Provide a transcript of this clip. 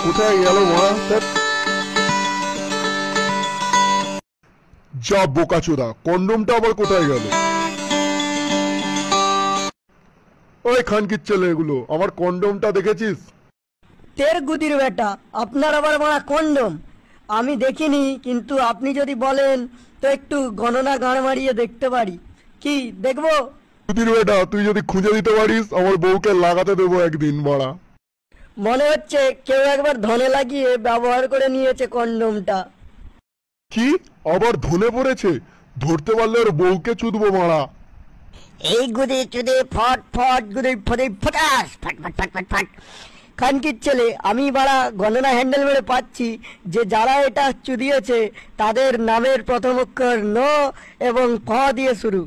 কোথায় গেল মারা? যা বোকাচোদা, কন্ডমটা আবার কোথায় গেল? ওই খানকির ছেলে, এগুলো আমার কন্ডমটা দেখেছিস? তের গুদির বেটা, আপনার আবার মারা কন্ডম? আমি দেখিনি, কিন্তু আপনি যদি বলেন তো একটু গণনা গাঁড় মারিয়ে দেখতে পারি। কি দেখবো? সুধীর বেটা, তুই যদি খুঁজে দিতে পারিস আমার বউকে লাগাতে দেবো একদিন মারা। মনে হচ্ছে কেউ একবার ধনে লাগিয়ে ব্যবহার করে নিয়েছে কন্ডমটা। কি আবার ধনে পড়েছে? ধরতে পারলে ওর বউকে চুদবো মারা। এই গুদি চুদি ফট ফট গুদি ফটি ফটাস ফট ফট ফট ফট ফট। খানকির ছেলে, আমি বাড়া গণনা হ্যান্ডেল মেরে পাচ্ছি যে যারা এটা চুদিয়েছে তাদের নামের প্রথম অক্ষর ন এবং ফ দিয়ে শুরু।